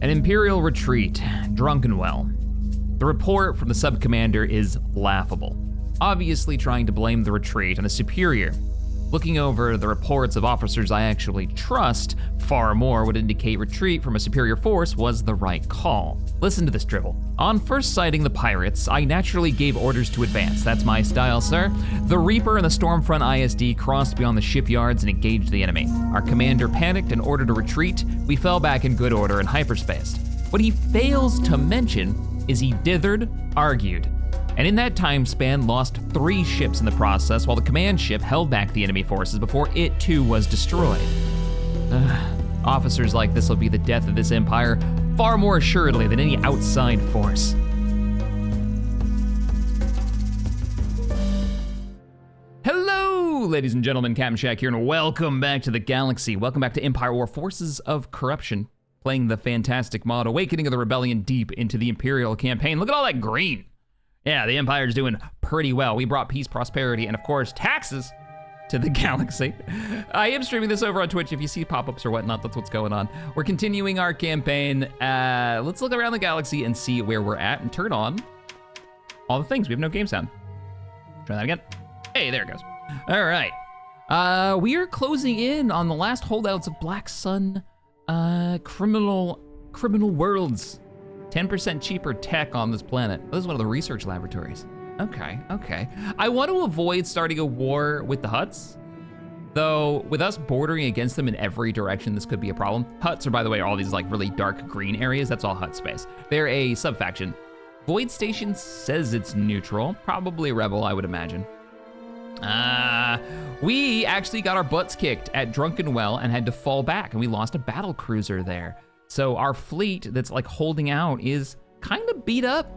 An Imperial retreat, Druckenwell. The report from the sub-commander is laughable, obviously trying to blame the retreat on a superior. Looking over the reports of officers I actually trust, far more would indicate retreat from a superior force was the right call. Listen to this drivel. On first sighting the pirates, I naturally gave orders to advance. That's my style, sir. The Reaper and the Stormfront ISD crossed beyond the shipyards and engaged the enemy. Our commander panicked and ordered a retreat. We fell back in good order and hyperspaced. What he fails to mention is he dithered, argued, and in that time span lost 3 ships in the process, while the command ship held back the enemy forces before it too was destroyed. Officers like this will be the death of this empire far more assuredly than any outside force. Hello, ladies and gentlemen, Captain Shack here, and welcome back to the galaxy. Welcome back to Empire War Forces of Corruption, playing the fantastic mod Awakening of the Rebellion deep into the Imperial campaign. Look at all that green. Yeah, the Empire's doing pretty well. We brought peace, prosperity, and of course, taxes to the galaxy. I am streaming this over on Twitch. If you see pop-ups or whatnot, that's what's going on. We're continuing our campaign. Let's look around the galaxy and see where we're at and turn on all the things. We have no game sound. Try that again. Hey, there it goes. All right. We are closing in on the last holdouts of Black Sun criminal worlds. 10% cheaper tech on this planet. This is one of the research laboratories. Okay. I want to avoid starting a war with the Hutts, though with us bordering against them in every direction, this could be a problem. Hutts are, by the way, all these like really dark green areas. That's all Hutt space. They're a sub-faction. Void Station says it's neutral, probably a rebel, I would imagine. We actually got our butts kicked at Druckenwell and had to fall back, and we lost a battle cruiser there. So our fleet that's like holding out is kind of beat up,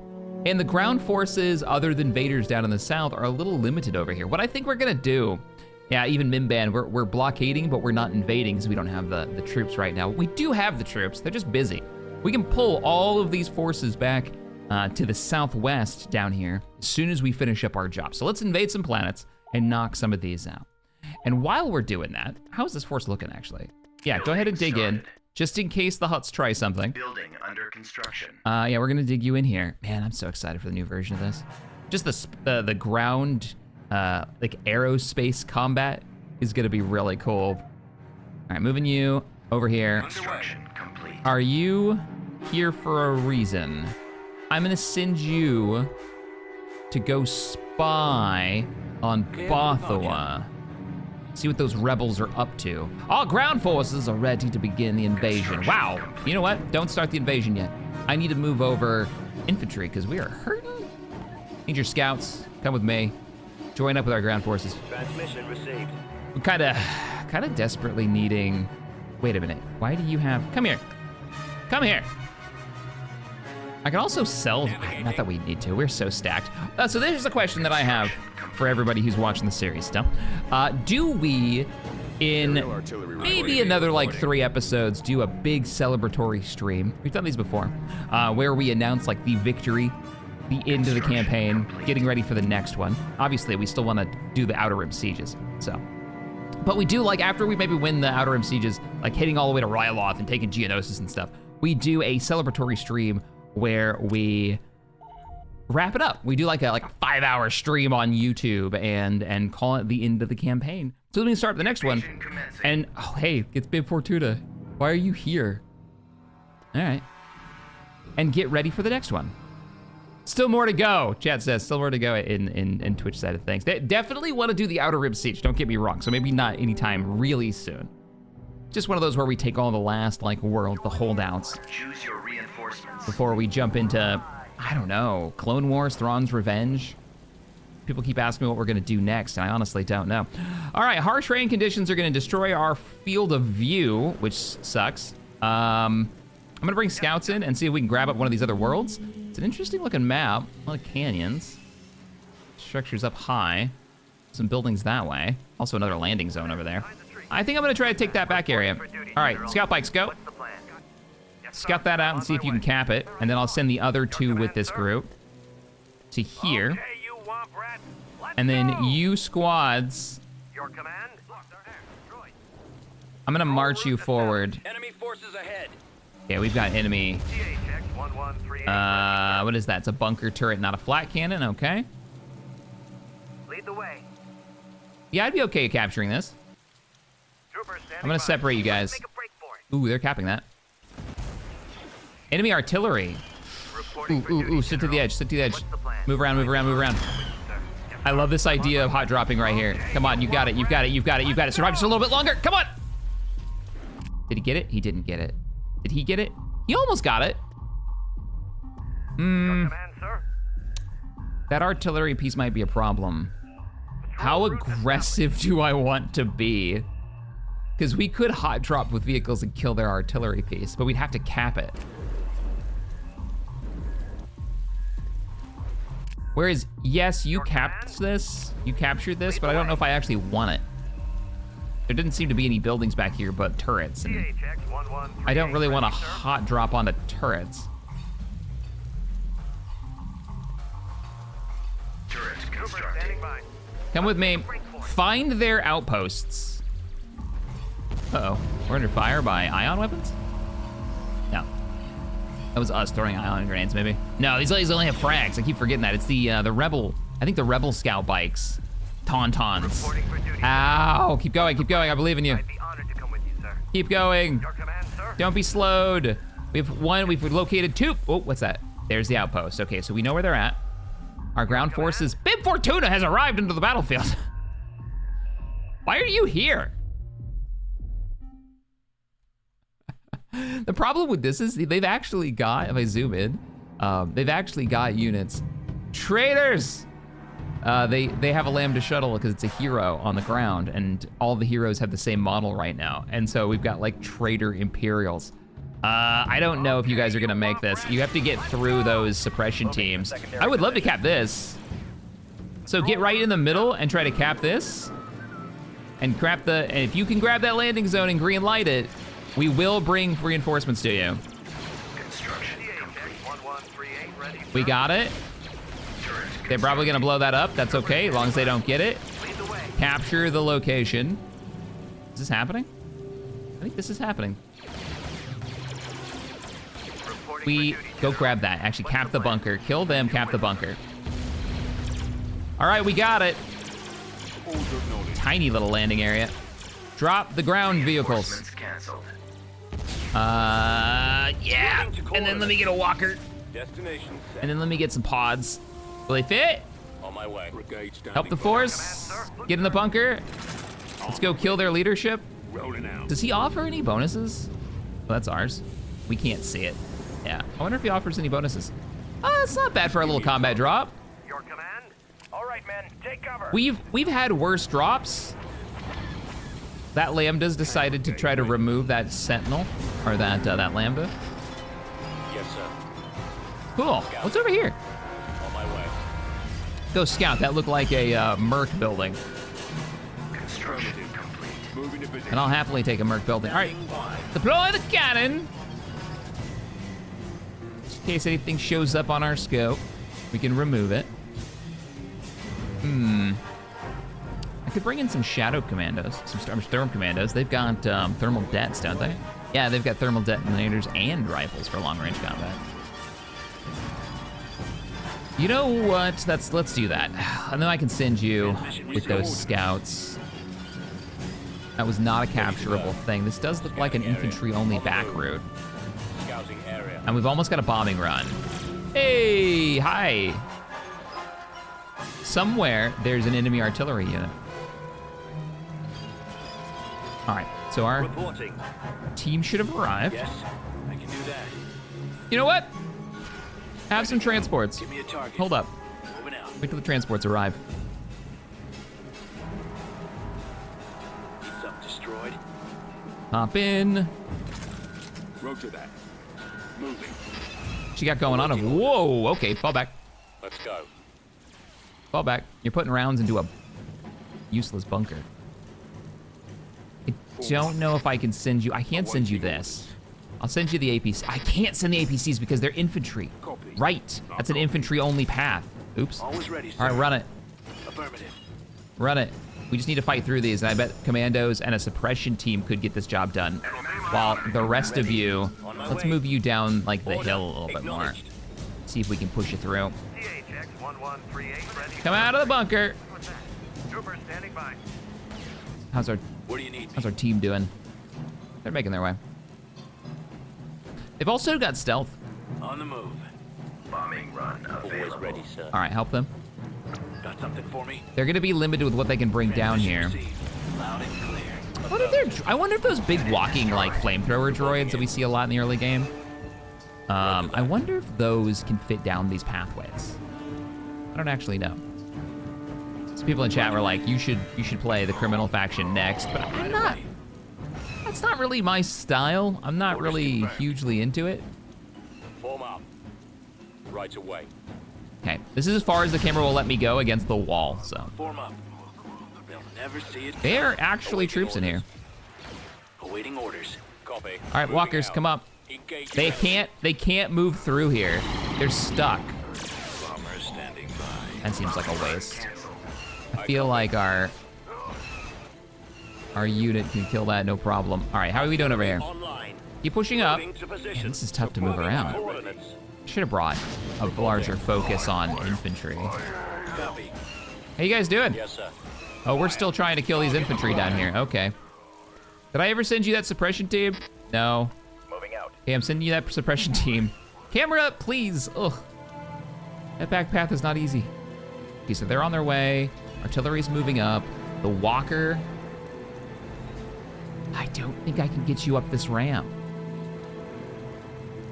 and the ground forces other than Vader's down in the south are a little limited over here. What I think we're gonna do, yeah, even Mimban, we're blockading, but we're not invading because we don't have the troops right now. We do have the troops, they're just busy. We can pull all of these forces back to the southwest down here as soon as we finish up our job. So let's invade some planets and knock some of these out. And while we're doing that, how's this force looking actually? Yeah, go ahead and dig in. Just in case the Hutts try something. Building under construction. Yeah, we're gonna dig you in here. Man, I'm so excited for the new version of this. Just the ground, like aerospace combat is gonna be really cool. All right, moving you over here. Construction complete. Are you here for a reason? I'm gonna send you to go spy on Bothawa. See what those rebels are up to. All ground forces are ready to begin the invasion. Wow, you know what? Don't start the invasion yet. I need to move over infantry because we are hurting. Need your scouts, come with me. Join up with our ground forces. Transmission received. We're kind of desperately needing, wait a minute. Why do you have, come here. I can also sell, not that we need to, we're so stacked. So there's a question that I have for everybody who's watching the series still. Do we, in maybe another like 3 episodes, do a big celebratory stream? We've done these before, where we announce like the victory, the end of the campaign, getting ready for the next one. Obviously, we still want to do the Outer Rim sieges, so. But we do, like, after we maybe win the Outer Rim sieges, like hitting all the way to Ryloth and taking Geonosis and stuff, we do a celebratory stream where we wrap it up. We do like a 5-hour stream on YouTube and call it the end of the campaign. So let me start the next one. And, oh, hey, it's Bib Fortuna. Why are you here? All right. And get ready for the next one. Still more to go, chat says. Still more to go in Twitch side of things. They definitely want to do the Outer Rim Siege, don't get me wrong. So maybe not anytime really soon. Just one of those where we take all the last world, the holdouts. Choose your reinforcements. Before we jump into, I don't know, Clone Wars, Thrawn's Revenge. People keep asking me what we're gonna do next, and I honestly don't know. All right, harsh rain conditions are gonna destroy our field of view, which sucks. I'm gonna bring scouts in and see if we can grab up one of these other worlds. It's an interesting looking map, a lot of canyons. Structures up high, some buildings that way. Also another landing zone over there. I think I'm gonna try to take that back area. All right, scout bikes, go. Scout that out and see if you can cap it, and then I'll send the other 2 with this group to here. And then you squads, I'm gonna march you forward. Enemy forces ahead. Yeah, we've got enemy. What is that? It's a bunker turret, not a flat cannon. Okay. Lead the way. Yeah, I'd be okay capturing this. I'm gonna separate you guys. Make a break for it. Ooh, they're capping that. Enemy artillery. Ooh, sit to the edge, sit to the edge. Move around, move around, move around. I love this idea of hot dropping right here. Come on, you got it, you've got it, you've got it, you've got it. Survive just a little bit longer, come on! Did he get it? He didn't get it. Did he get it? He almost got it. Command, sir. That artillery piece might be a problem. How aggressive do I want to be? Because we could hot drop with vehicles and kill their artillery piece, but we'd have to cap it. Whereas, yes, you capped this, you captured this, but I don't know if I actually want it. There didn't seem to be any buildings back here, but turrets. And I don't really want to hot drop onto turrets. Turret constructing. Come with me. Find their outposts. Uh-oh, we're under fire by ion weapons? No. That was us throwing ion grenades, maybe. No, these ladies only have frags. I keep forgetting that. It's the rebel, I think the rebel scout bikes. Tauntauns. Ow, keep going, I believe in you. I'd be honored to come with you, sir. Keep going. Your command, sir. Don't be slowed. We have one, we've located two. Oh, what's that? There's the outpost. Okay, so we know where they're at. Our ground forces, Bib Fortuna has arrived into the battlefield. Why are you here? The problem with this is they've actually got, if I zoom in, they've actually got units. Traitors! They have a Lambda shuttle because it's a hero on the ground, and all the heroes have the same model right now. And so we've got like traitor Imperials. I don't know if you guys are gonna make this. You have to get through those suppression teams. I would love to cap this. So get right in the middle and try to cap this. And and if you can grab that landing zone and green light it, we will bring reinforcements to you. Construction complete. We got it. They're probably gonna blow that up. That's okay, as long as they don't get it. Capture the location. Is this happening? I think this is happening. We go grab that. Actually, cap the bunker. Kill them, cap the bunker. All right, we got it. Tiny little landing area. Drop the ground vehicles. Reinforcements canceled. Yeah. And then let me get a walker. Destination set. And then let me get some pods. Will they fit? On my way. Brigade standing Help the by. force. Get in the bunker. Let's go kill their leadership. Rolling out. Does he offer any bonuses? Well, that's ours. We can't see it. Yeah. I wonder if he offers any bonuses. Oh, it's not bad for a little combat drop. Your command? All right, men, take cover. We've had worse drops. That Lambda's decided to try to remove that Sentinel, or that Lambda. Yes, sir. Cool. What's over here? On my way. Go scout. That looked like a Merc building, Construction complete. Moving to position. and I'll happily take a Merc building. All right, deploy the cannon. Just in case anything shows up on our scope, we can remove it. I could bring in some Shadow Commandos, some Storm Commandos. They've got thermal dets, don't they? Yeah, they've got thermal detonators and rifles for long-range combat. You know what? Let's do that. And then I can send you with those scouts. That was not a capturable thing. This does look like an infantry-only back route. Scouting area. And we've almost got a bombing run. Hey, hi. Somewhere there's an enemy artillery unit. All right, so our Reporting. team should have arrived. Yes, I can do that. You know what? Have some transports. Give me a target. Hold up. Moving out. Wait till the transports arrive. Need something destroyed. Hop in. Roger that. Moving. What you got going on? Whoa, okay, fall back. Let's go. Fall back. You're putting rounds into a useless bunker. I don't know if I can send you. I can't send you this. I'll send you the APC. I can't send the APCs because they're infantry. Copy. Right. That's an infantry-only path. Oops. Always ready, sir. All right, run it. Affirmative. Run it. We just need to fight through these, and I bet commandos and a suppression team could get this job done. While the rest of you, let's move you down like the hill a little bit more. See if we can push you through. CHX 1138 ready. Come out of the bunker. Trooper standing by. How's our What do you need? How's our team doing? They're making their way. They've also got stealth. On the move. Bombing run Always ready, sir. All right, help them. Got something for me? They're gonna be limited with what they can bring down here. Loud and clear. I wonder if those big walking like flamethrower droids that we see a lot in the early game. I wonder if those can fit down these pathways. I don't actually know. Some people in chat were like, you should play the criminal faction next, but I'm not. That's not really my style. I'm not really hugely into it. Form up. Right away. Okay, this is as far as the camera will let me go against the wall, so. Form up. They'll never see it. There are actually troops in here. Awaiting orders. Copy. All right, walkers, come up. Engage. They can't move through here. They're stuck. Bomber standing by. That seems like a waste. I feel like our unit can kill that, no problem. All right, how are we doing over here? Online. Keep pushing up. Moving to Man, position. this is tough to move around. Coordinates. Should have brought a larger focus on infantry. Copy. How you guys doing? Yes, sir. Oh, we're still trying to kill these infantry down here. Okay. Did I ever send you that suppression team? No. Moving out. Okay, I'm sending you that suppression team. Camera up, please. Ugh. That back path is not easy. Okay, so they're on their way. Artillery's moving up. The walker. I don't think I can get you up this ramp.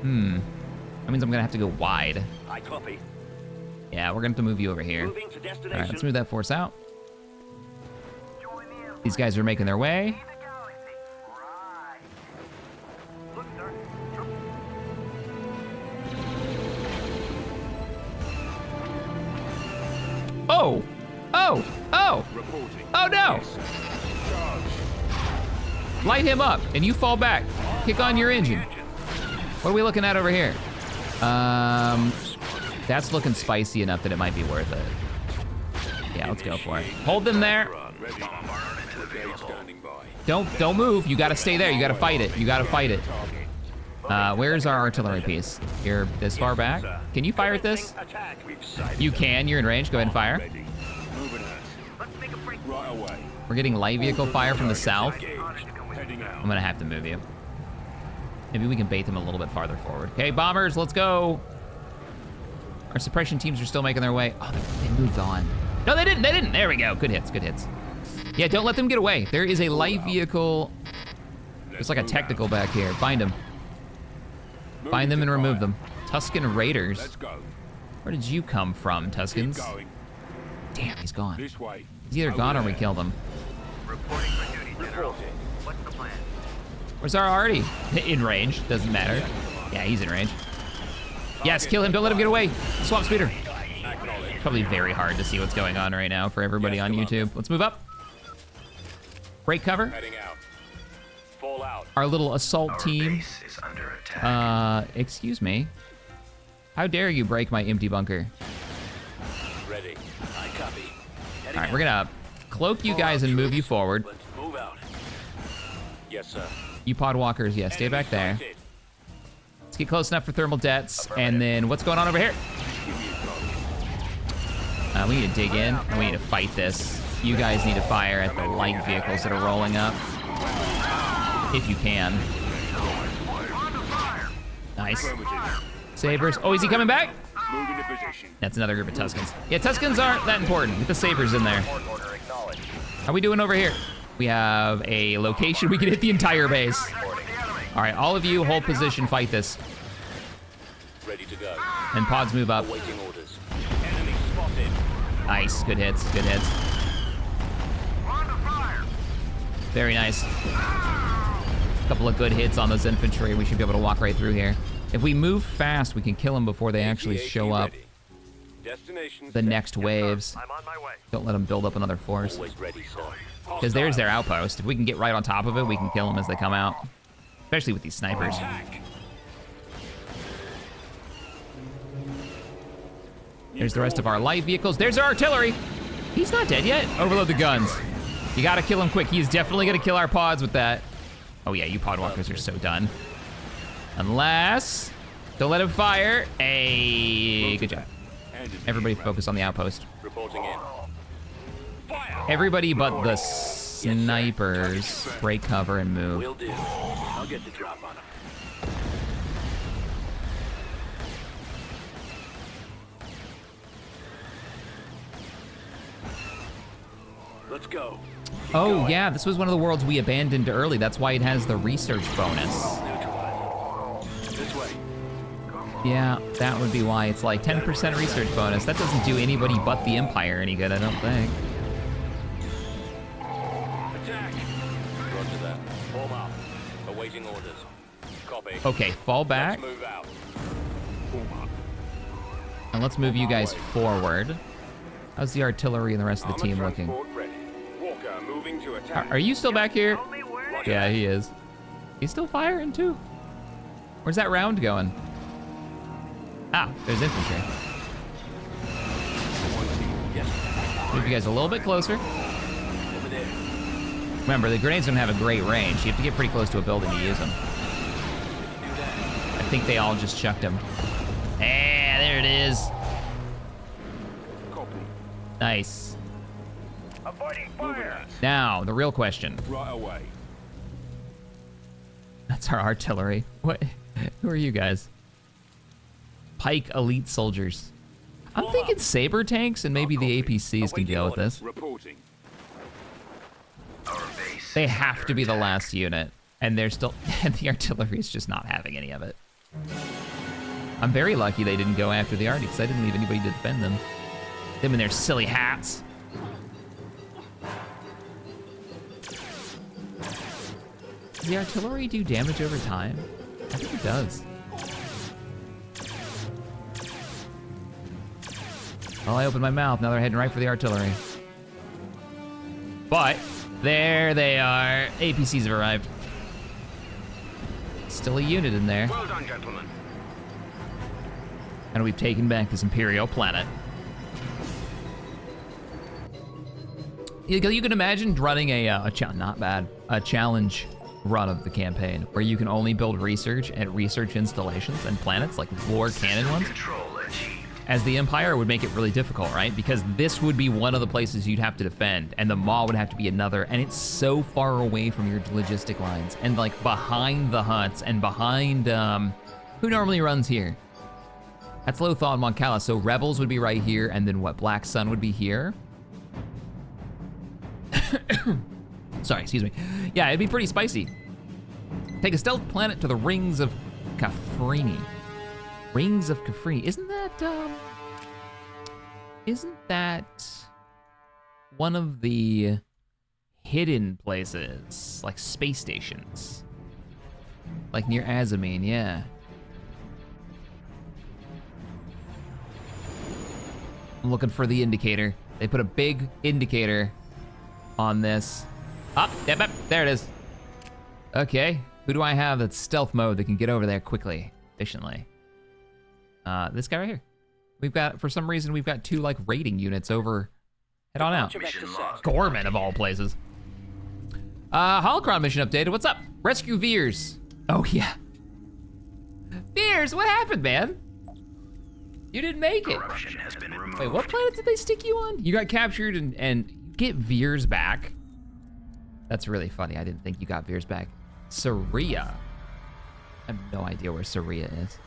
That means I'm gonna have to go wide. I copy. Yeah, we're gonna have to move you over here. Moving to All right, destination. let's move that force out. These guys are making their way. Look, sir. Oh! Oh! Oh! Reporting. Oh no! Light him up, and you fall back. Kick on your engine. What are we looking at over here? That's looking spicy enough that it might be worth it. Yeah, let's go for it. Hold them there. Ready. Brigade standing by. Don't move. You gotta stay there. You gotta fight it. You gotta fight it. Where's our artillery piece? You're this far back? Can you fire at this? Attack. You can. You're in range. Go ahead and fire. Ready. Moving out. Let's make a break. Right away. We're getting light vehicle fire from the south. Heading out. I'm gonna have to move you. Maybe we can bait them a little bit farther forward. Okay, bombers, let's go. Our suppression teams are still making their way. Oh, they moved on. No, they didn't. They didn't. There we go. Good hits. Good hits. Yeah, don't let them get away. There is a light vehicle. It's like a technical back here. Find them. Find them and remove them. Tuscan Raiders. Let's go. Where did you come from, Keep Tuscans? going. Damn, he's gone. This way. He's either Over gone or we there. killed him. Reporting for duty, General. What's the plan? Where's our arty? In range. Doesn't matter. Yeah, he's in range. Yes, kill him. Don't let him get away. Swamp speeder. Acknowledge. Probably very hard to see what's going on right now for everybody Yes, on Commander. YouTube. Let's move up. Break cover. Heading out. Fall out. Our little assault team. Base is under attack. Excuse me. How dare you break my empty bunker? Ready. I copy. All right, we're gonna cloak you guys and move you forward. Let's move out. Yes, sir. You pod walkers, yeah, stay back there. Sighted. Let's get close enough for thermal jets. And then what's going on over here? We need to dig in and we need to fight this. You guys need to fire at the light vehicles that are rolling up. If you can. Nice. Sabers. Oh, is he coming back? Move into position. That's another group of Tuscans. Yeah, Tuscans aren't that important. Get the Sabers in there. Order acknowledged. How are we doing over here? We have a location. We can hit the entire base. All right, all of you hold position, fight this. Ready to go. And pods move up. Waiting orders. Enemy spotted. Nice, good hits, good hits. Very nice. Couple of good hits on those infantry. We should be able to walk right through here. If we move fast, we can kill them before they actually AT-AT show up. ready. Destination The set. next waves. I'm on my way. Don't let them build up another force. Always ready, sir. Because there's their outpost. If we can get right on top of it, we can kill them as they come out. Especially with these snipers. Attack. There's the rest of our light vehicles. There's our artillery. He's not dead yet. Overload the guns. You gotta kill him quick. He's definitely gonna kill our pods with that. Oh yeah, you pod walkers are so done. Unless, don't let him fire. Hey, good job. Everybody focus on the outpost. Reporting in. Fire! Everybody but the snipers break cover and move. Will do. I'll get the drop on him. Let's go. Keep Oh going. yeah, this was one of the worlds we abandoned early. That's why it has the research bonus. Neutralize. This way. Yeah, that would be why it's like 10% research bonus. That doesn't do anybody but the Empire any good, I don't think. Attack! Roger that. Form up. Awaiting orders. Copy. Okay, fall back, Let's move out. and let's move you guys forward. How's the artillery and the rest of the team looking? Transport ready. Walker moving to attack. Are you still back here? Tell me where to Yeah, he is. He's still firing too. Where's that round going? Ah, there's infantry. Yes. Move you guys a little bit closer. Over there. Remember, the grenades don't have a great range. You have to get pretty close to a building to use them. Do that. I think they all just chucked them. Ah, there it is. Copy. Nice. avoiding Moving fire. out. Now, the real question. Right away. That's our artillery. What? Who are you guys? Pike elite soldiers. I'm thinking saber tanks and maybe the APCs can deal with this. Reporting. Our base. They have to be the last unit, and they're still, and the artillery is just not having any of it. I'm very lucky they didn't go after the arty, because I didn't leave anybody to defend them. Them and their silly hats. Does the artillery do damage over time? I think it does. Well, I opened my mouth, now they're heading right for the artillery. But, there they are. APCs have arrived. Still a unit in there. Well done, gentlemen. And we've taken back this Imperial planet. You can imagine running a challenge run of the campaign, where you can only build research at research installations and planets, like war cannon ones. Control achieved. As the Empire would make it really difficult, right? Because this would be one of the places you'd have to defend, and the Maw would have to be another, and it's so far away from your logistic lines, and like behind the huts, and behind, who normally runs here? That's Lothal and Moncala, so Rebels would be right here, and then what, Black Sun would be here? Sorry, excuse me. Yeah, it'd be pretty spicy. Take a stealth planet to the Rings of Kafrini. Rings of Kafrini. Isn't that one of the hidden places, like space stations? Like near Azamine, yeah. I'm looking for the indicator. They put a big indicator on this. Ah, yep, there it is. Okay, who do I have that's stealth mode that can get over there quickly, efficiently? This guy right here. We've got, for some reason, we've got two like raiding units over. Head on out. Mission log. Gorman of all places. Holocron mission updated. What's up? Rescue Veers. Oh yeah. Veers, what happened, man? You didn't make it. Corruption has been removed. Wait, what planet did they stick you on? You got captured and you get Veers back. That's really funny. I didn't think you got Veers back. Saria. I have no idea where Saria is.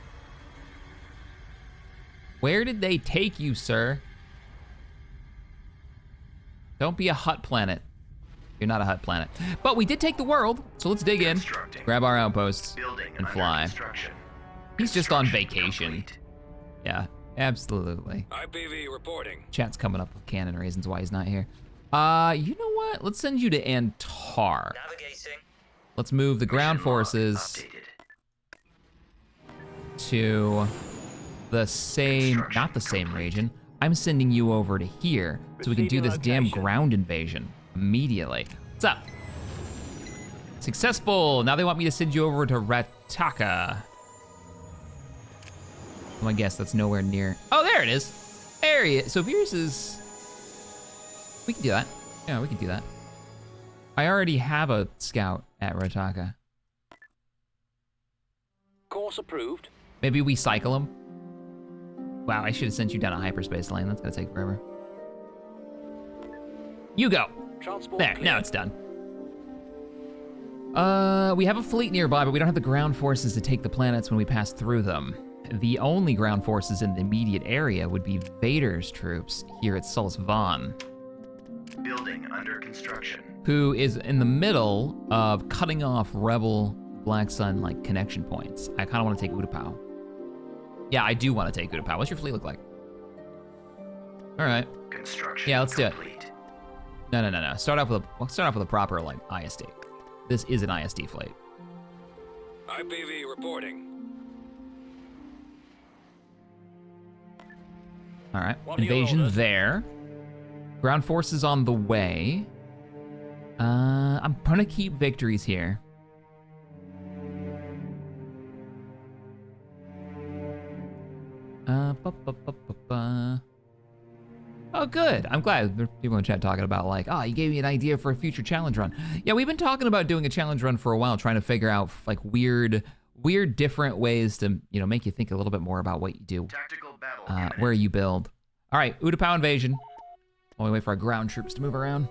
Where did they take you, sir? Don't be a hut planet. You're not a hut planet. But we did take the world, so let's dig in, Constructing. grab our outposts, Building and under fly. construction. He's just on Construction vacation. complete. Yeah, absolutely. IPV reporting. Chat's coming up with canon reasons why he's not here. You know what? Let's send you to Antar. Navigating. Let's move the ground Mission log forces updated. to the same, not the same region. I'm sending you over to here so we can do this damn ground invasion immediately. What's up? Successful. Now they want me to send you over to Rataka. I guess that's nowhere near. Oh, there it is. There he is. So Veers is. We can do that. Yeah, we can do that. I already have a scout at Rotaka. Course approved. Maybe we cycle him. Wow, I should have sent you down a hyperspace lane. That's gonna take forever. You go. Transport There, clear. now it's done. We have a fleet nearby, but we don't have the ground forces to take the planets when we pass through them. The only ground forces in the immediate area would be Vader's troops here at Sul's Von, Building under construction. who is in the middle of cutting off Rebel Black Sun like connection points. I kind of want to take Utapau. Yeah, I do want to take Utapau. What's your fleet look like? All right. Construction. Yeah, let's do it. complete. No. Start off with a proper like ISD. This is an ISD fleet. IPV reporting. All right. What are your Invasion orders? there. Ground forces on the way. I'm gonna keep victories here. Oh, good. I'm glad there are people in chat talking about like, oh, you gave me an idea for a future challenge run. Yeah, we've been talking about doing a challenge run for a while, trying to figure out like weird different ways to, you know, make you think a little bit more about what you do, Tactical battle. where you build. All right, Utapau invasion. While we wait for our ground troops to move around.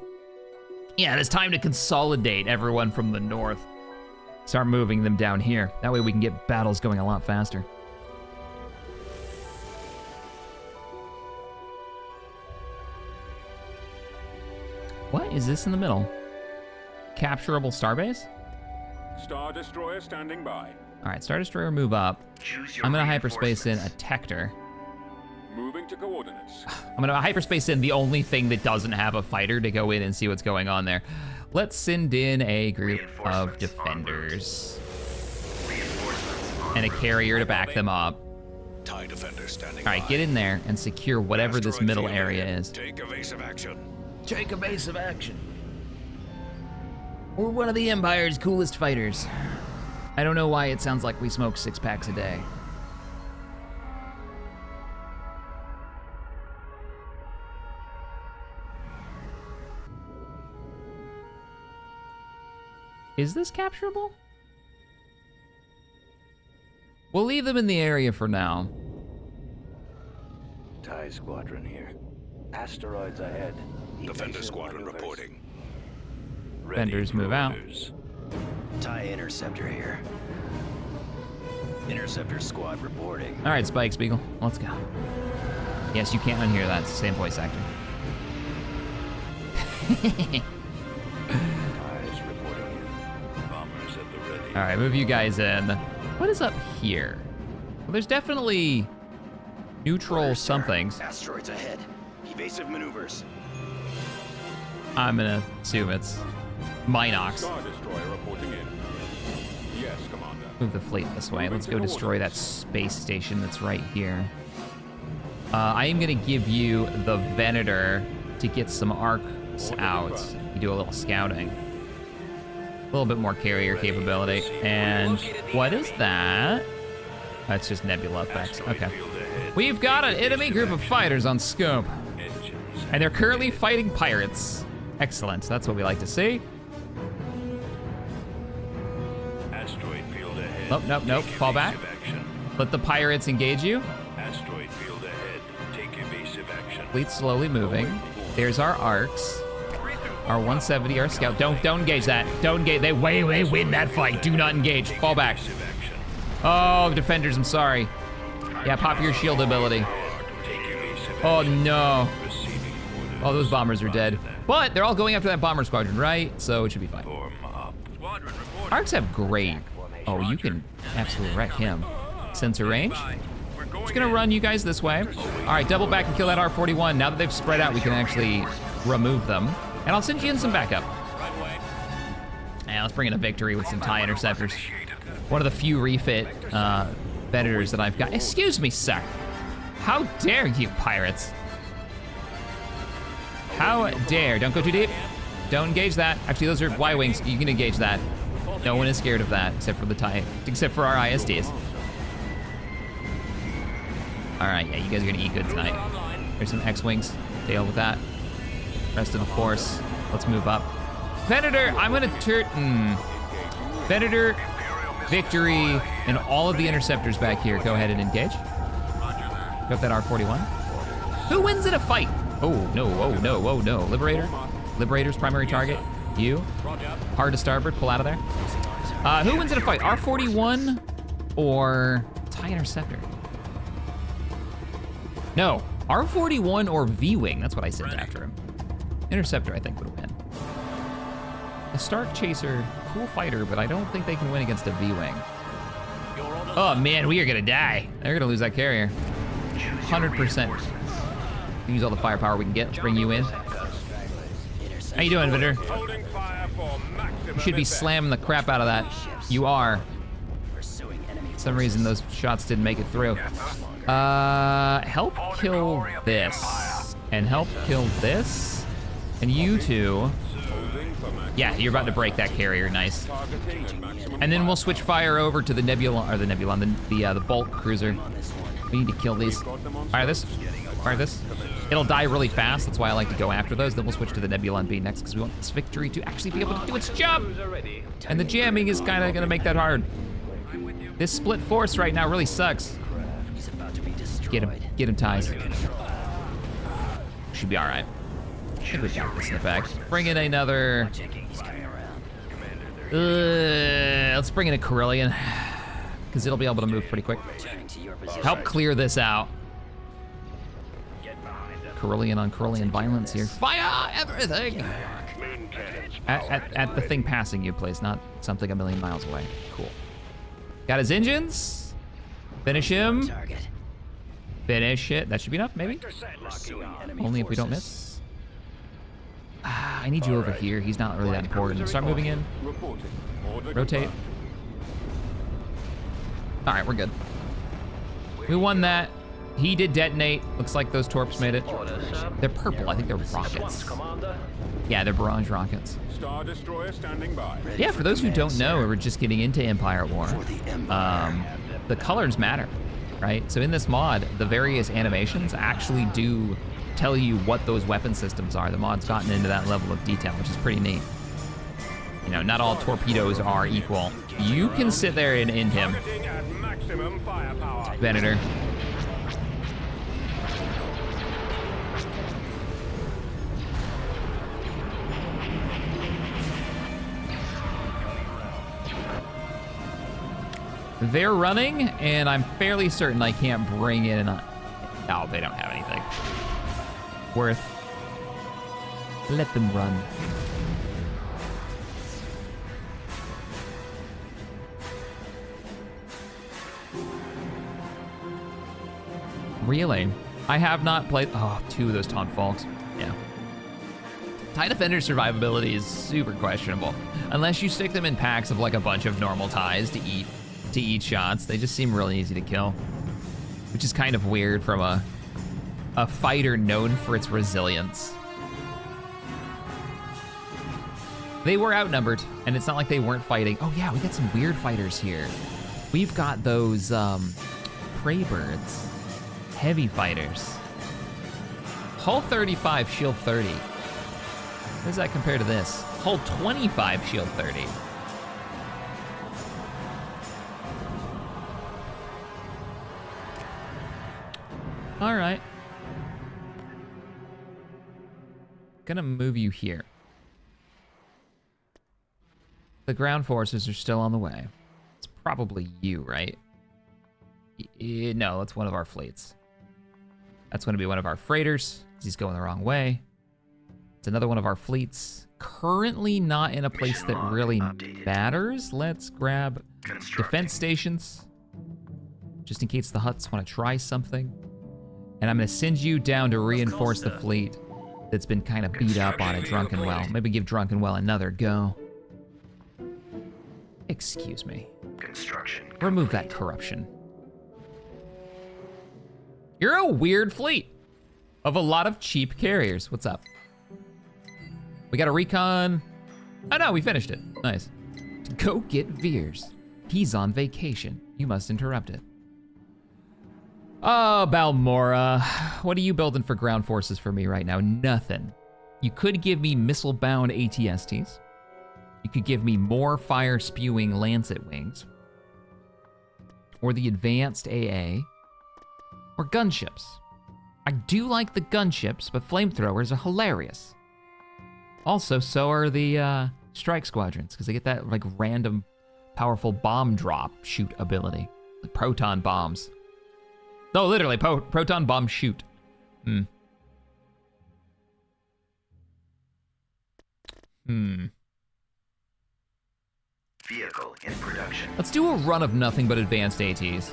Yeah, it is time to consolidate everyone from the north. Start moving them down here. That way we can get battles going a lot faster. What is this in the middle? Capturable starbase? Star Destroyer standing by. All right, Star Destroyer move up. Choose your I'm gonna hyperspace in a reinforcements. Tector. Moving to coordinates. I'm gonna hyperspace in the only thing that doesn't have a fighter to go in and see what's going on there. Let's send in a group of Reinforcements defenders Reinforcements on and a route. carrier to back them up. TIE defender standing All right, get in there and secure whatever this Asteroid middle field area ahead. is. Take evasive action. Take evasive action. We're one of the Empire's coolest fighters. I don't know why it sounds like we smoke 6 packs a day. Is this capturable? We'll leave them in the area for now. TIE squadron here. Asteroids ahead. Defender Evasive squadron maneuvers. reporting. Defenders move out. TIE interceptor here. Interceptor squad reporting. All right, Spike Spiegel, let's go. Yes, you can't unhear that. It's the same voice actor. TIEs reporting in. Bombers at the ready. All right, move you guys in. What is up here? Well, there's definitely neutral Orders, sir. somethings. Asteroids ahead. Evasive maneuvers. I'm gonna assume it's Minox. Star Destroyer reporting in. Yes, Commander. Move the fleet this way. Let's go destroy that space station that's right here. I am gonna give you the Venator to get some arcs out. You do a little scouting. A little bit more carrier capability. And what is that? That's just nebula effects. Okay. We've got an enemy group of fighters on scope. And they're currently fighting pirates. Excellent. That's what we like to see. Asteroid field ahead. Oh, nope. Take Fall back. evasive action. Let the pirates engage you. Asteroid field ahead. Take evasive action. Fleet slowly moving. There's our arcs. Our 170, our scout. Don't engage that. Don't engage. They win that fight. Do not engage. Fall back. Evasive action. Oh, defenders, I'm sorry. Yeah, pop your shield ability. Take evasive Oh action. no. Receiving orders. Oh, those bombers are dead. But they're all going after that bomber squadron, right? So it should be fine. Form up. Squadron reporting. Arcs have great. Oh, you can absolutely wreck him. Sensor range. We're going Just gonna in. run you guys this way. All right, double back and kill that R41. Now that they've spread out, we can actually remove them. And I'll send you in some backup. And let's bring in a victory with some TIE interceptors. One of the few refit Venators that I've got. Excuse me, sir. How dare you, pirates? How dare? Don't go too deep. Don't engage that. Actually, those are Y-wings. You can engage that. No one is scared of that except for the TIE, except for our ISDs. All right, yeah, you guys are gonna eat good tonight. There's some X-wings. Deal with that. Rest of the force. Let's move up. Venator, I'm gonna Venator, Victory, and all of the interceptors back here. Go ahead and engage. Go up that R41. Who wins in a fight? Oh no, oh no, oh no. Liberator. Liberator's primary target. You. Hard to starboard, pull out of there. Who wins in a fight? R41 or TIE Interceptor? No, R41 or V-Wing. That's what I sent after him. Interceptor, I think, would win. The Stark Chaser, cool fighter, but I don't think they can win against a V-Wing. Oh man, we are gonna die. They're gonna lose that carrier. 100%. Use all the firepower we can get. Let's bring you in. How you doing, Vinder? Holding fire for maximum You should be effect. slamming the crap out of that. You are. For some reason, those shots didn't make it through. Help kill this. And help kill this. And you two. Yeah, you're about to break that carrier, nice. Targeting and maximum And then we'll switch fire over to the Nebulon, or the Bolt Cruiser. We need to kill these. Fire this. Fire this. It'll die really fast, that's why I like to go after those. Then we'll switch to the Nebulon B next, because we want this Victory to actually be able to do its job. And the jamming is kind of gonna make that hard. This split force right now really sucks. Get him, Ties. Should be all right. I think we got this in the back. Bring in another. Let's bring in a Corellian, because it'll be able to move pretty quick. Help clear this out. Corellian on Corellian violence here. Fire everything! At the thing passing you, please, not something a million miles away. Cool. Got his engines. Finish him. Finish it. That should be enough, maybe? Only if we don't miss. I need you over here. He's not really that important. Start moving in. reporting. Order Rotate. confirmed. All right, we're good. We won that. He did detonate. Looks like those torps made it. They're purple. I think they're rockets. Yeah, they're barrage rockets. Star Destroyer standing by. Yeah, for those who don't know, or we're just getting into Empire at War, the colors matter, right? So in this mod, the various animations actually do tell you what those weapon systems are. The mod's gotten into that level of detail, which is pretty neat. You know, not all torpedoes are equal. You can sit there and end him, Targeting at maximum firepower. Venator. They're running, and I'm fairly certain I can't bring in. Oh, they don't have anything worth. Let them run. Really? I have not played. Oh, 2 of those Taunt Falks. Yeah. TIE Defender survivability is super questionable. Unless you stick them in packs of like a bunch of normal TIEs to eat shots. They just seem really easy to kill. Which is kind of weird from a fighter known for its resilience. They were outnumbered, and it's not like they weren't fighting. Oh yeah, we got some weird fighters here. We've got those prey birds. Heavy fighters. Hull 35, shield 30. How does that compare to this? Hull 25, shield 30. All right. Gonna move you here. The ground forces are still on the way. It's probably you, right? No, it's one of our fleets. That's gonna be one of our freighters, 'cause he's going the wrong way. It's another one of our fleets. Currently not in a place that really matters. Let's grab defense stations, just in case the Hutts want to try something. And I'm gonna send you down to reinforce the fleet that's been kind of beat up on at Druckenwell. Maybe give Druckenwell another go. Excuse me. Construction. Remove that corruption. You're a weird fleet of a lot of cheap carriers. What's up? We got a recon. Oh no, we finished it. Nice. Go get Veers. He's on vacation. You must interrupt it. Oh, Balmora. What are you building for ground forces for me right now? Nothing. You could give me missile-bound ATSTs. You could give me more fire-spewing lancet wings, or the advanced AA, or gunships. I do like the gunships, but flamethrowers are hilarious. Also, so are the strike squadrons, because they get that like random powerful bomb drop shoot ability. Like proton bombs. No, literally, proton bomb shoot. Vehicle in production. Let's do a run of nothing but advanced ATs.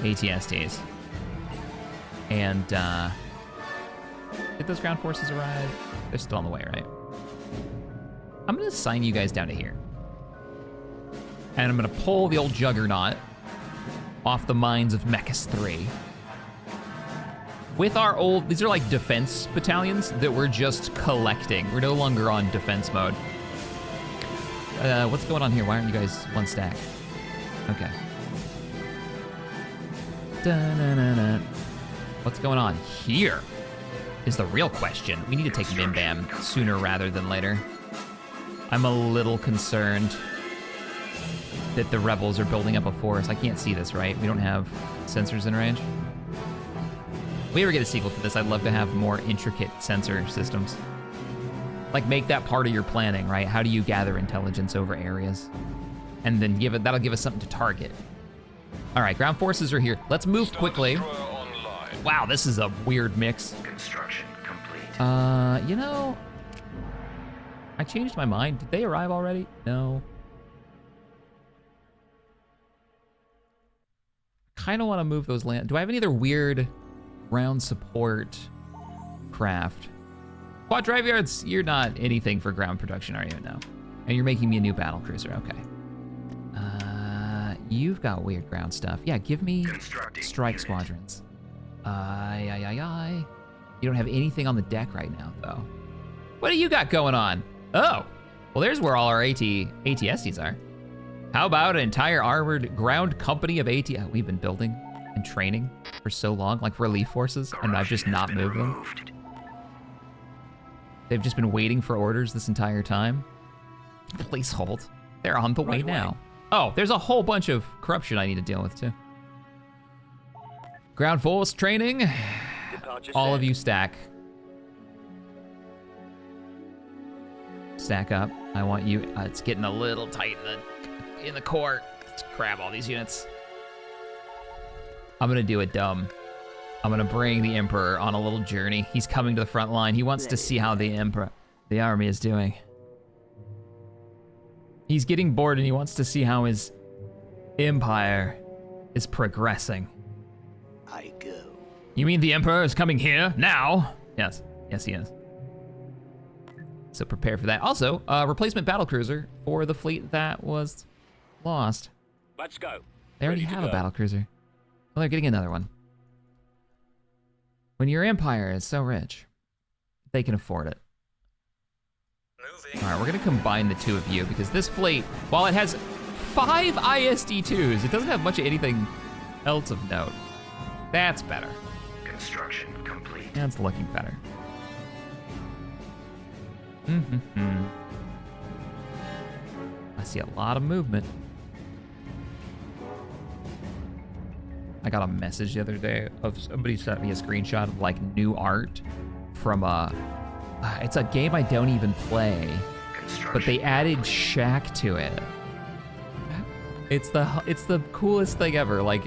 ATSTs. And, did those ground forces arrive? They're still on the way, right? I'm gonna assign you guys down to here. And I'm gonna pull the old Juggernaut off the mines of Mechas 3. With our old, these are like defense battalions that we're just collecting. We're no longer on defense mode. What's going on here? Why aren't you guys one stack? Okay. Da-na-na-na. What's going on here is the real question. We need to take Mim Bam sooner rather than later. I'm a little concerned that the rebels are building up a force. I can't see this, right? We don't have sensors in range. If we ever get a sequel to this, I'd love to have more intricate sensor systems. Like, make that part of your planning, right? How do you gather intelligence over areas? And then that'll give us something to target. All right, ground forces are here. Let's move quickly. Wow, this is a weird mix. Construction complete. You know, I changed my mind. Did they arrive already? No. Kind of want to move those land. Do I have any other weird ground support craft? Quad drive yards, you're not anything for ground production, are you? No. And you're making me a new battle cruiser, okay. You've got weird ground stuff. Yeah, give me strike squadrons. You don't have anything on the deck right now, though. What do you got going on? Oh, well, there's where all our ATSTs are. How about an entire armored ground company of we've been building and training for so long, like relief forces, and I've just not moved them. They've just been waiting for orders this entire time. Please hold. They're on the way now. Oh, there's a whole bunch of corruption I need to deal with, too. Ground force training. All of you stack. Stack up. I want you, it's getting a little tight in the core. Let's grab all these units. I'm gonna do it dumb. I'm gonna bring the Emperor on a little journey. He's coming to the front line. He wants to see how the army is doing. He's getting bored and he wants to see how his empire is progressing. I go. You mean the Emperor is coming here now? Yes, yes he is. So prepare for that. Also, replacement battlecruiser for the fleet that was lost. Let's go. They already have a battlecruiser. Well, they're getting another one. When your empire is so rich, they can afford it. All right, we're gonna combine the two of you because this fleet, while it has 5 ISD-2s, it doesn't have much of anything else of note. That's better. Construction complete. That's looking better. I see a lot of movement. I got a message the other day of somebody sent me a screenshot of like new art from it's a game I don't even play, but they added Shaq to it. It's the coolest thing ever. Like,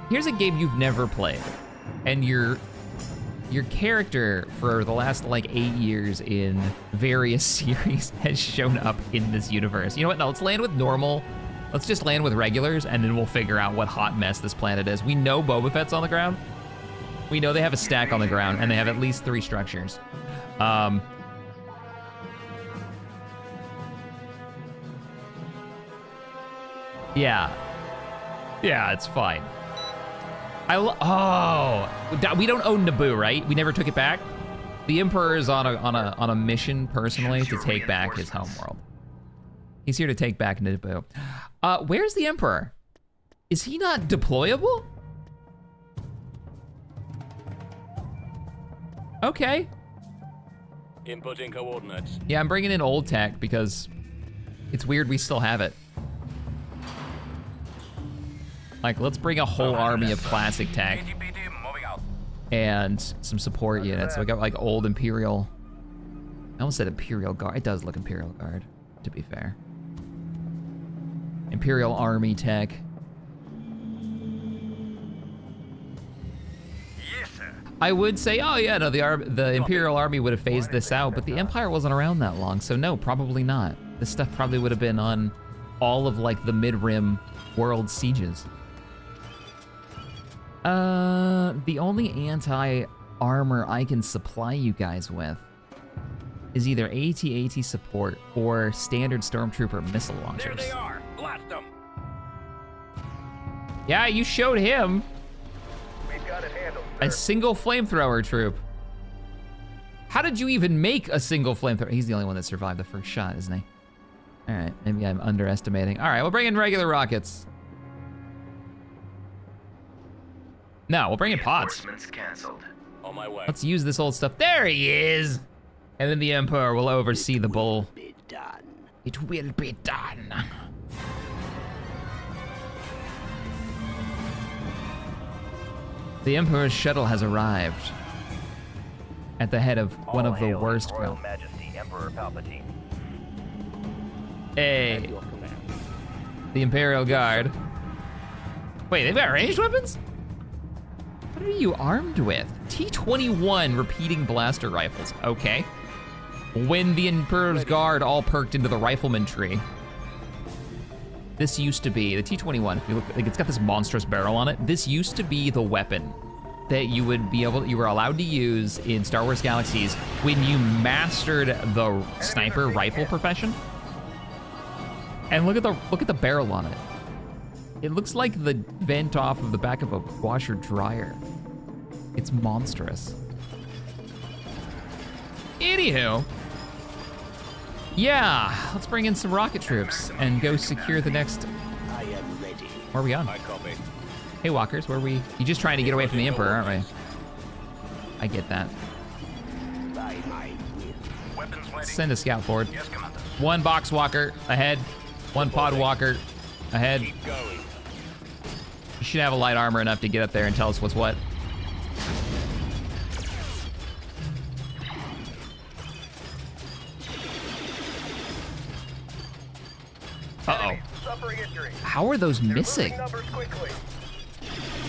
here's a game you've never played, and your character for the last like 8 years in various series has shown up in this universe. You know what? No, let's land with normal. Let's just land with regulars, and then we'll figure out what hot mess this planet is. We know Boba Fett's on the ground. We know they have a stack on the ground, and they have at least 3 structures. Yeah, it's fine. We don't own Naboo, right? We never took it back. The Emperor is on a mission personally to take back his homeworld. He's here to take back Naboo. Where's the Emperor? Is he not deployable? Okay. Inputting coordinates. Yeah, I'm bringing in old tech because It's weird we still have it. Like, let's bring a whole army of classic tech and some support units. So we got like old Imperial. I almost said Imperial Guard. It does look Imperial Guard, to be fair. Imperial Army tech. Yes, sir. I would say, oh yeah, no, the Imperial Army would have phased this out, but the Empire wasn't around that long, so no, probably not. This stuff probably would have been on all of like the mid-rim world sieges. The only anti-armor I can supply you guys with is either AT-AT support or standard Stormtrooper missile There launchers. they are. Blast them. Yeah, you showed him We've got it handled, a sir. single flamethrower troop. How did you even make a single flamethrower? He's the only one that survived the first shot, isn't he? All right, maybe I'm underestimating. All right, we'll bring in regular rockets. No, we'll bring in pods. Reinforcements canceled. On my way. Let's use this old stuff. There he is. And then the Emperor will oversee the bull. Be done. It will be done. The Emperor's shuttle has arrived at the head of one of the worst. Royal Majesty Emperor Palpatine. Hey, Your command. the Imperial Guard. Wait, they've got ranged weapons? What are you armed with? T-21 repeating blaster rifles. Okay. When the Emperor's Guard all perked into the rifleman tree. This used to be, the T-21, if you look, like it's got this monstrous barrel on it. This used to be the weapon that you were allowed to use in Star Wars Galaxies when you mastered the sniper rifle profession. And look at the barrel on it. It looks like the vent off of the back of a washer dryer. It's monstrous. Anywho, yeah, let's bring in some rocket troops and go secure the next. I am ready. Where are we on? I copy. Hey, walkers, where are we? You just trying to get away from the Emperor, aren't we? I get that. By my will. Weapons ready. Let's send a scout forward. Yes, Commander. One box walker ahead. One pod walker ahead. Keep going. You should have a light armor enough to get up there and tell us what's what. Uh-oh. Suffering injury. How are those missing? Numbers quickly.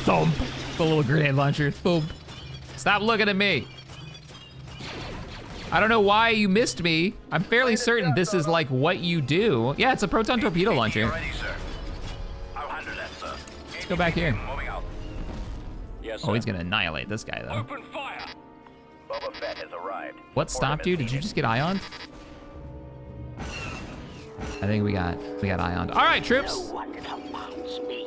Thump. The little grenade launcher. Thump. Stop looking at me. I don't know why you missed me. I'm fairly certain this is like what you do. Yeah, it's a proton torpedo launcher. Ready, sir. I'll handle that, sir. Let's go back here. Moving out. Yes, Oh, sir. he's gonna annihilate this guy though. Open fire. Boba Fett has arrived. What stopped you? Did you just get ioned? I think we got ioned. All right, No troops. one commands me.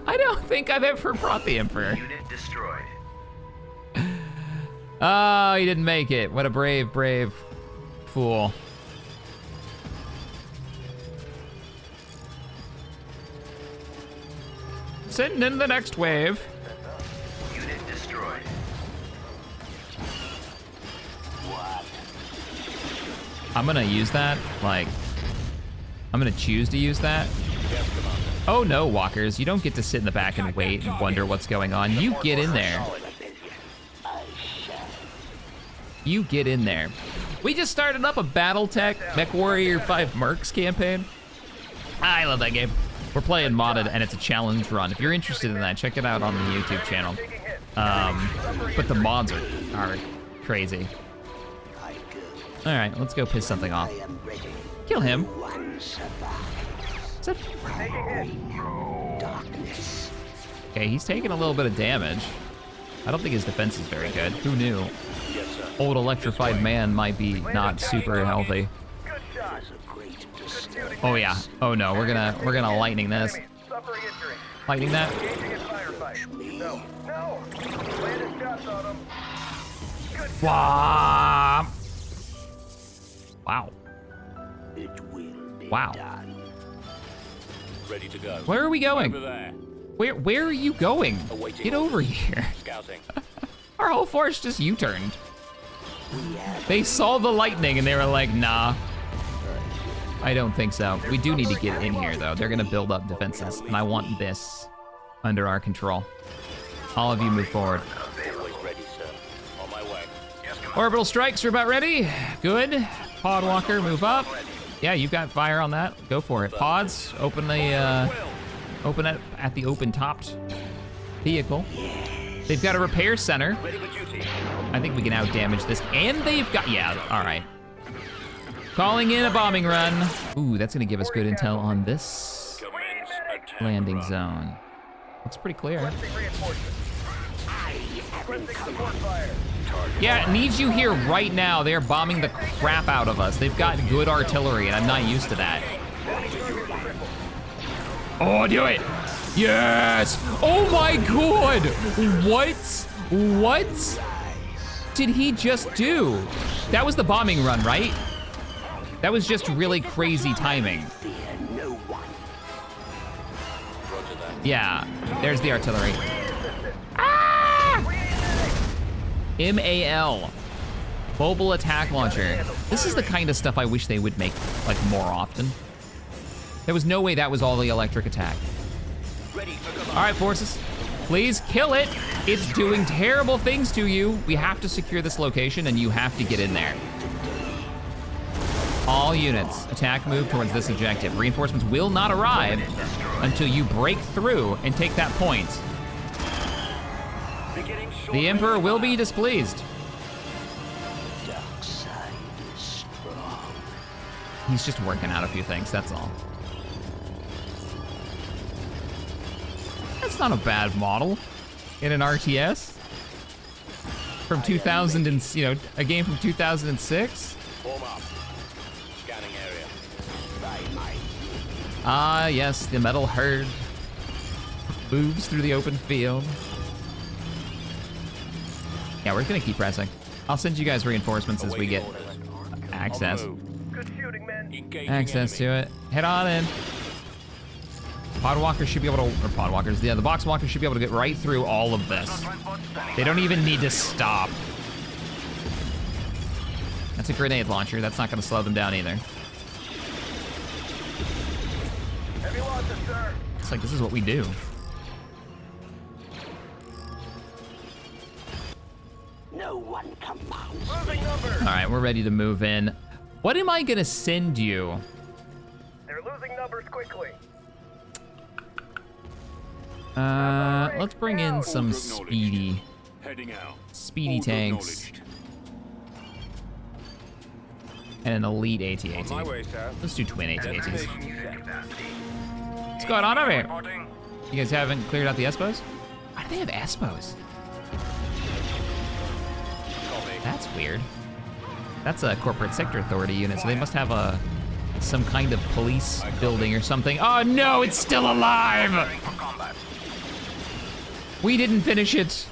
I don't think I've ever brought the Emperor. Unit destroyed. Oh, he didn't make it. What a brave, brave fool. Sending in the next wave. Unit destroyed. What? I'm gonna use that, like, I'm gonna choose to use that. Yes, Commander. Oh no, walkers, you don't get to sit in the back and wait and wonder what's going on. You get in there. I shall. You get in there. We just started up a BattleTech Mech Warrior 5 Mercs campaign. I love that game. We're playing modded and it's a challenge run. If you're interested in that, check it out on the YouTube channel. But the mods are crazy. I go. All right, let's go piss something off. I am ready. Kill him. One survives. Is that... Darkness. Okay, he's taking a little bit of damage. I don't think his defense is very good. Who knew? Yes, sir. Old electrified man might be not super healthy. Good shot. There's a great disturbance. Oh yeah. Oh no, we're gonna lightning this. Suffering injury. Lightning that. Engaging in firefight. No. No. Landed shots on him. Good shot. Wow. Wow. It will be Wow. done. Ready to go. Where are we going? Over there. Where are you going? Awaiting Get over here. Scouting. Our whole force just U-turned. They saw the lightning and they were like, nah. I don't think so. We do need to get in here though. They're gonna build up defenses and I want this under our control. All of you move forward. Always ready, sir. On my way. Orbital strikes are about ready. Good. Podwalker, move up. Yeah, you've got fire on that. Go for it. Pods, open the, open it at the open topped vehicle. They've got a repair center. Ready for duty. I think we can out damage this. And they've got, yeah, all right. Calling in a bombing run. Ooh, that's gonna give us good intel on this Commence attack landing run. zone. Looks pretty clear. Requesting reinforcements. Requesting support fire. Yeah, it needs you here right now. They're bombing the crap out of us. They've got good artillery, and I'm not used to that. Oh, do it. Yes. Oh my God. What? What did he just do? That was the bombing run, right? That was just really crazy timing. Fear no one. Roger that. Yeah, there's the artillery. Ah! MAL, mobile attack launcher. This is the kind of stuff I wish they would make like more often. There was no way that was all the electric attack. Ready for command. All right, forces, please kill it. It's doing terrible things to you. We have to secure this location and you have to get in there. All units, attack move towards this objective. Reinforcements will not arrive until you break through and take that point. Beginning short The Emperor will be displeased. Dark side is strong. He's just working out a few things, that's all. That's not a bad model in an RTS. From 2000 and, you know, a game from 2006. Form up. Scanning area. Ah, yes, the metal herd moves through the open field. Yeah, we're gonna keep pressing. I'll send you guys reinforcements as we get access. Good shooting, men. Engaging Access to enemy. it. Head on in. Podwalkers should be able to, or podwalkers, yeah, the boxwalkers should be able to get right through all of this. They don't even need to stop. That's a grenade launcher. That's not gonna slow them down either. Heavy losses, sir. It's like, this is what we do. No one commands Losing numbers. All right, we're ready to move in. What am I gonna send you? They're losing numbers quickly. Let's bring in some speedy Heading out. speedy Order tanks acknowledged. and an elite On my AT-AT. way, sir. Let's do twin AT-ATs. Destination set. What's going on over here? Reporting. You guys haven't cleared out the ESPOs? Why do they have ESPOs? Copy. That's weird. That's a corporate sector authority unit, so they must have a some kind of police building or something. Oh no, it's still alive! For combat. We didn't finish it.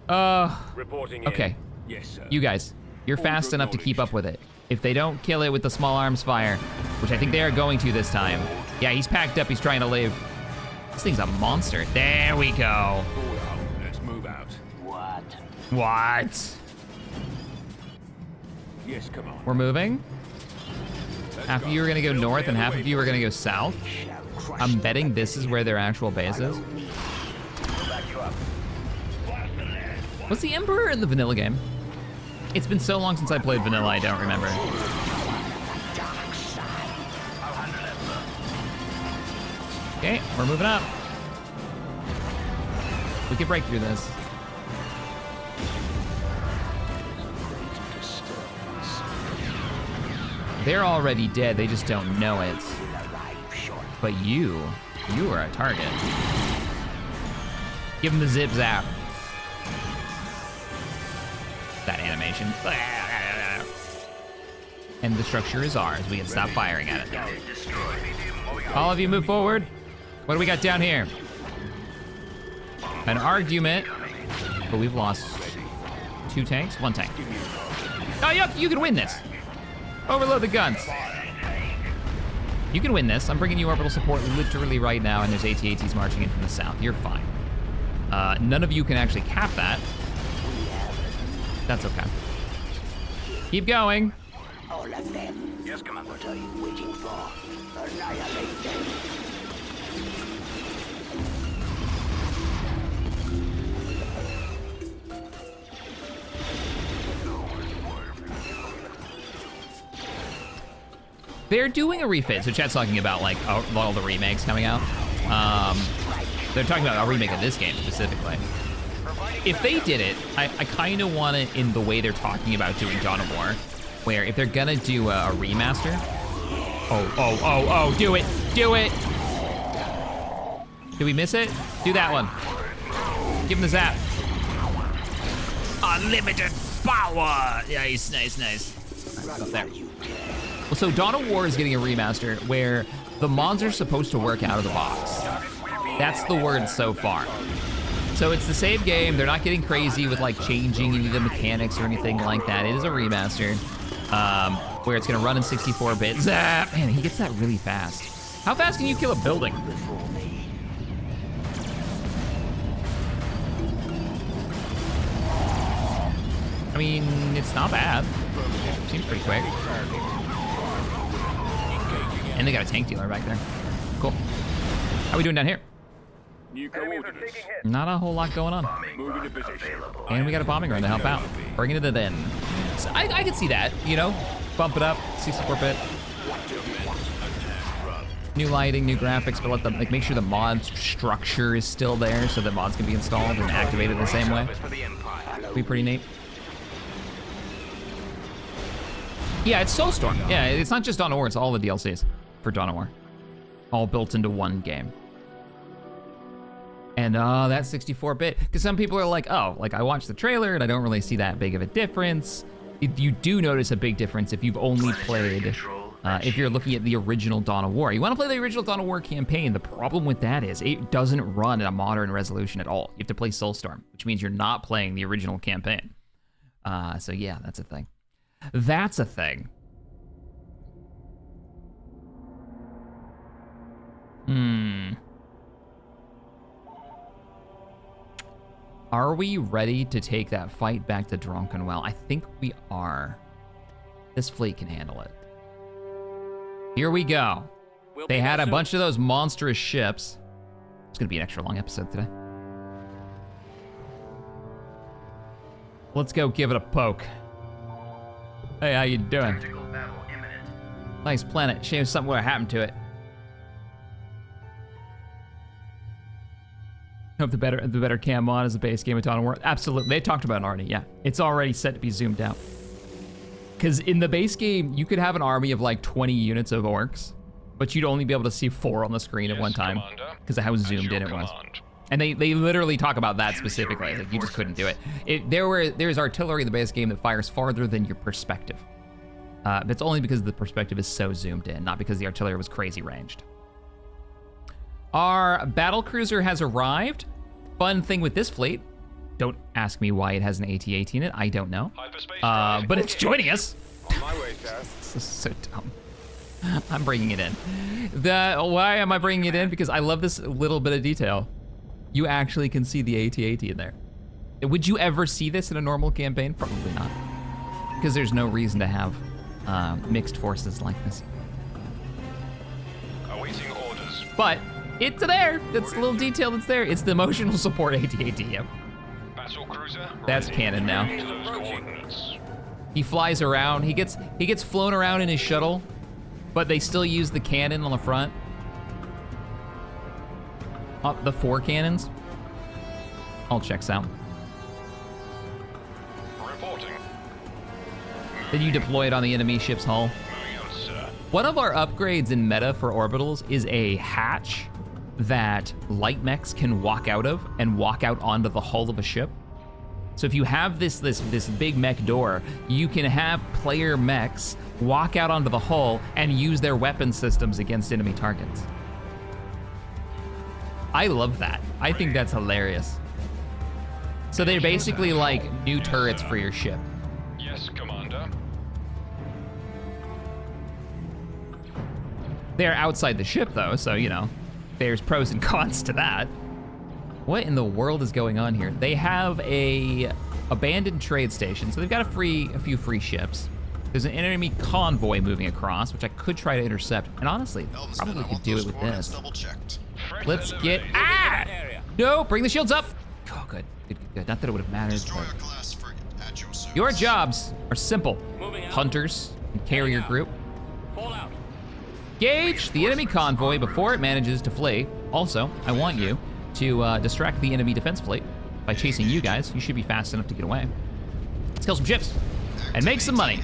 Reporting in. Okay. Yes, sir. You guys, you're fast enough to keep up with it. If they don't kill it with the small arms fire, which I think they are going to this time. Yeah, he's packed up, he's trying to leave. This thing's a monster. There we go. All out. Let's move out. what? What? Yes, come on. We're moving? Let's Half of you are gonna go north and half of you are gonna go south. Shall crush I'm them. betting this is where their actual base is. Back you up. Was the Emperor in the vanilla game? It's been so long since I played vanilla, I don't remember. Dark side. I'll handle that, sir. Okay, we're moving up. We can break through this. Great disturbance. They're already dead, they just don't know it. Will arrive shortly. But you are a target. Give him the zip zap. That animation. And the structure is ours. We can stop firing at it. Unit destroyed. Moving out. All of you move forward. What do we got down here? An argument, but we've lost 2 tanks, 1 tank. Oh, you can win this. Overload the guns. You can win this. I'm bringing you orbital support literally right now, and there's AT-ATs marching in from the south. You're fine. None of you can actually cap that. That's okay. Keep going. All of them. Yes, Commander. What are you waiting for? Annihilate them. They're doing a refit, so chat's talking about like all the remakes coming out. They're talking about a remake of this game specifically. If they did it, I kind of want it in the way they're talking about doing Dawn of War, where if they're gonna do a remaster, do it, do it. Did we miss it? Do that one. Give him the zap. Unlimited power. Nice, nice, nice. Up there. Well, so Dawn of War is getting a remaster where the mods are supposed to work out of the box. That's the word so far. So it's the same game. They're not getting crazy with like changing any of the mechanics or anything like that. It is a remaster where it's gonna run in 64-bit. Zap! Man, he gets that really fast. How fast can you kill a building? I mean, it's not bad. Seems pretty quick. And they got a tank dealer back there. Cool. How we doing down here? New Enemies are coordinates. taking hits. Not a whole lot going on. Moving to position. And we got a bombing run to help out. Bringing it in. So I could see that, you know? Bump it up, 64-bit. New lighting, new graphics, but let them like make sure the mod structure is still there so that mods can be installed and activated the same way. For the Empire. Be pretty neat. Yeah, it's Soulstorm. Yeah, it's not just Dawn of War, it's all the DLCs for Dawn of War. All built into one game. And that 64-bit, because some people are like, oh, like I watched the trailer and I don't really see that big of a difference. You do notice a big difference if you've only played, if you're looking at the original Dawn of War. You want to play the original Dawn of War campaign. The problem with that is it doesn't run at a modern resolution at all. You have to play Soulstorm, which means you're not playing the original campaign. So yeah, that's a thing. That's a thing. Are we ready to take that fight back to Druckenwell? I think we are. This fleet can handle it. Here we go. They had a bunch of those monstrous ships. It's gonna be an extra long episode today. Let's go give it a poke. Hey, how you doing? Tactical battle imminent. Nice planet. Shame something would have happened to it. Hope the better cam mod is a base game of Dawn of War. Absolutely, they talked about it already. Yeah, it's already set to be zoomed out. Because in the base game, you could have an army of like 20 units of orcs, but you'd only be able to see 4 on the screen at one time because of how zoomed in it was. And they literally talk about that specifically. Like you just couldn't do it. There's artillery in the base game that fires farther than your perspective. But it's only because the perspective is so zoomed in, not because the artillery was crazy ranged. Our battle cruiser has arrived. Fun thing with this fleet, don't ask me why it has an AT-AT in it. I don't know. But it's joining us. On my way, sir. This is so dumb. I'm bringing it in. Why am I bringing it in? Because I love this little bit of detail. You actually can see the AT-AT in there. Would you ever see this in a normal campaign? Probably not. Because there's no reason to have mixed forces like this. Awaiting orders. But it's there. That's a little detail that's there. It's the emotional support AT-AT. Yep. Battle cruiser. That's canon now. Those coordinates. He flies around. He gets flown around in his shuttle, but they still use the cannon on the front. The 4 cannons. All checks out. Reporting. Then you deploy it on the enemy ship's hull. Moving out, sir. One of our upgrades in meta for orbitals is a hatch that light mechs can walk out of and walk out onto the hull of a ship. So if you have this big mech door, you can have player mechs walk out onto the hull and use their weapon systems against enemy targets. I love that. I think that's hilarious. So they're basically like new turrets for your ship. Yes, Commander. They're outside the ship though, so you know, there's pros and cons to that. What in the world is going on here? They have a abandoned trade station, so they've got a few free ships. There's an enemy convoy moving across, which I could try to intercept. And honestly, probably could do it with this. Let's get... Ah! No, bring the shields up. Oh, good. Good. Not that it would have mattered. But your jobs are simple. Hunters and carrier group. Gauge the enemy convoy before it manages to flee. Also, I want you to distract the enemy defense fleet by chasing you guys. You should be fast enough to get away. Let's kill some ships and make some money.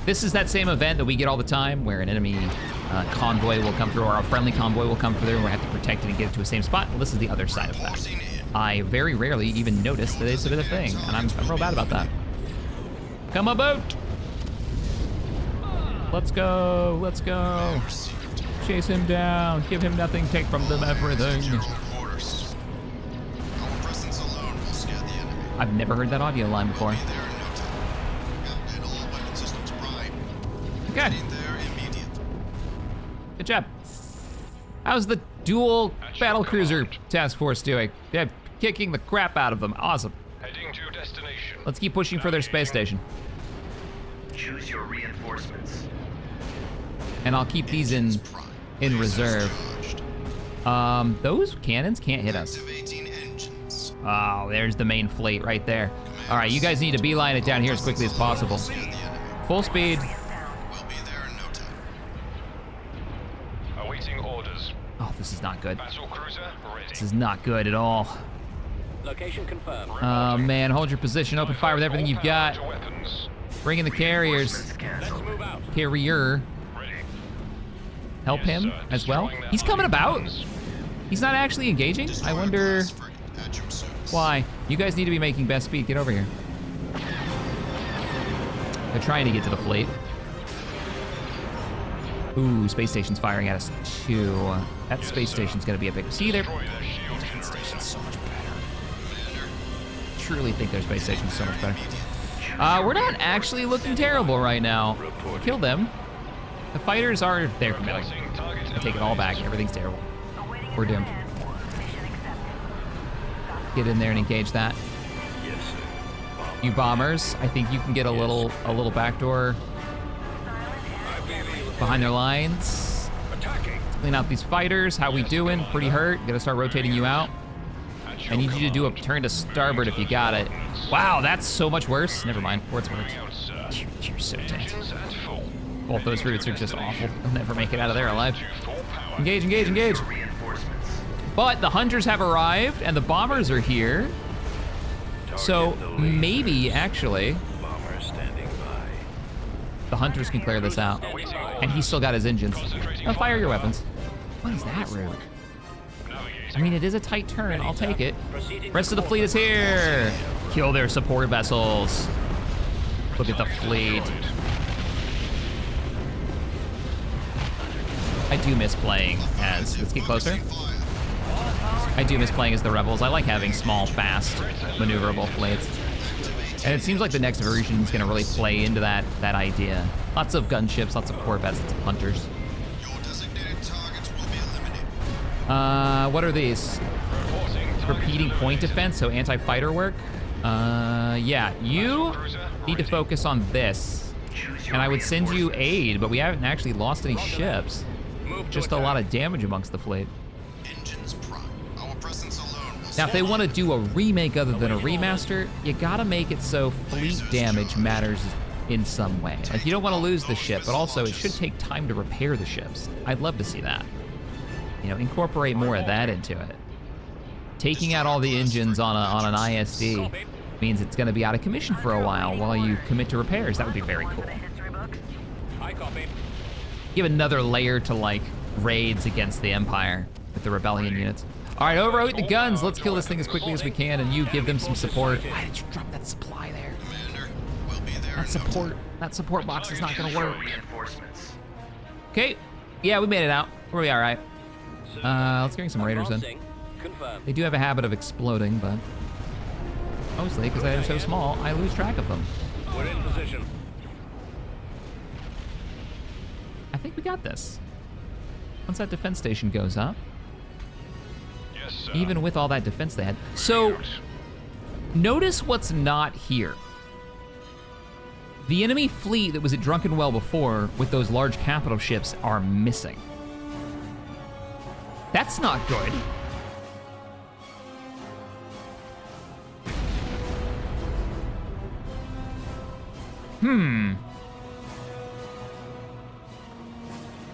This is that same event that we get all the time where an enemy convoy will come through or a friendly convoy will come through and we have to protect it and get it to a same spot. Well, this is the other side of that. I very rarely even notice that it's a bit of a thing, and I'm real bad about that. Come aboard! Let's go, let's go. Chase him down, give him nothing, take from them everything. I've never heard that audio line before. Good. Good job. How's the dual battle cruiser task force doing? They're kicking the crap out of them. Awesome. Heading to destination. Let's keep pushing for their space station. Choose your reinforcements. And I'll keep these in reserve. Those cannons can't hit us. Oh, there's the main fleet right there. All right, you guys need to beeline it down here as quickly as possible. Full speed. Awaiting orders. Oh, this is not good. Battle cruiser ready. This is not good at all. Location confirmed. Oh man, hold your position, open fire with everything you've got. Weapons. Bring in the carriers. Let's move out. Carrier. Ready. Help him as well. He's coming about. He's not actually engaging. I wonder why. You guys need to be making best speed. Get over here. They're trying to get to the fleet. Ooh, space station's firing at us too. That space station's gonna be a big... See there? Defense station's so much better. Truly think their space station's so much better. We're not actually looking terrible right now. Kill them. The fighters are there. I take it all back. Everything's terrible. We're doomed. Get in there and engage that. You bombers, I think you can get a little backdoor behind their lines. Clean out these fighters. How we doing? Pretty hurt. Gotta start rotating you out. I need you to do a turn to starboard if you got it. Wow, that's so much worse. Never mind. Port's worse. You're so dead. Both those routes are just awful. They'll never make it out of there alive. Engage, engage, engage. But the hunters have arrived and the bombers are here. So maybe actually the hunters can clear this out. And he's still got his engines. Now fire your weapons. What is that route? I mean, it is a tight turn. I'll take it. Rest of the fleet is here. Kill their support vessels. Look at the fleet. I do miss playing as... Let's get closer. I do miss playing as the rebels. I like having small, fast, maneuverable fleets. And it seems like the next version is going to really play into that idea. Lots of gunships, lots of corvettes, lots of hunters. What are these? Repeating point defense, so anti-fighter work. Yeah, you need to focus on this. And I would send you aid, but we haven't actually lost any ships. Just a lot of damage amongst the fleet. Now, if they want to do a remake other than a remaster, you gotta make it so fleet damage matters in some way. Like, you don't want to lose the ship, but also it should take time to repair the ships. I'd love to see that. You know, incorporate more of that into it. Taking out all the engines on an ISD means it's going to be out of commission for a while you commit to repairs. That would be very cool. Give another layer to, like, raids against the Empire with the rebellion units. All right, overload the guns. Let's kill this thing as quickly as we can, and you give them some support. Why did you drop that supply there? That support box is not going to work. Okay, yeah, we made it out. We'll be all right. Let's bring some raiders in. They do have a habit of exploding, but mostly because they're so small, I lose track of them. We're in position. I think we got this. Once that defense station goes up, even with all that defense they had. So, notice what's not here. The enemy fleet that was at Druckenwell before with those large capital ships are missing. That's not good.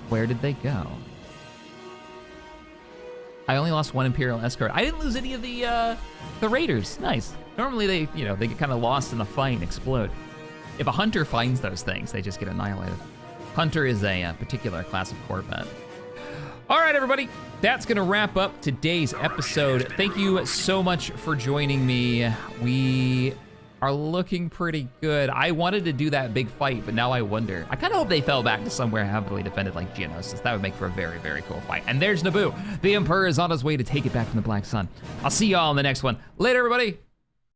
Where did they go? I only lost one Imperial escort. I didn't lose any of the raiders. Nice. Normally they, you know, they get kind of lost in the fight and explode. If a hunter finds those things, they just get annihilated. Hunter is a particular class of Corvette. All right, everybody, that's gonna wrap up today's episode. Thank you so much for joining me. We are looking pretty good. I wanted to do that big fight, but now I wonder. I kind of hope they fell back to somewhere heavily defended like Geonosis. That would make for a very, very cool fight. And there's Naboo. The Emperor is on his way to take it back from the Black Sun. I'll see y'all in the next one. Later, everybody.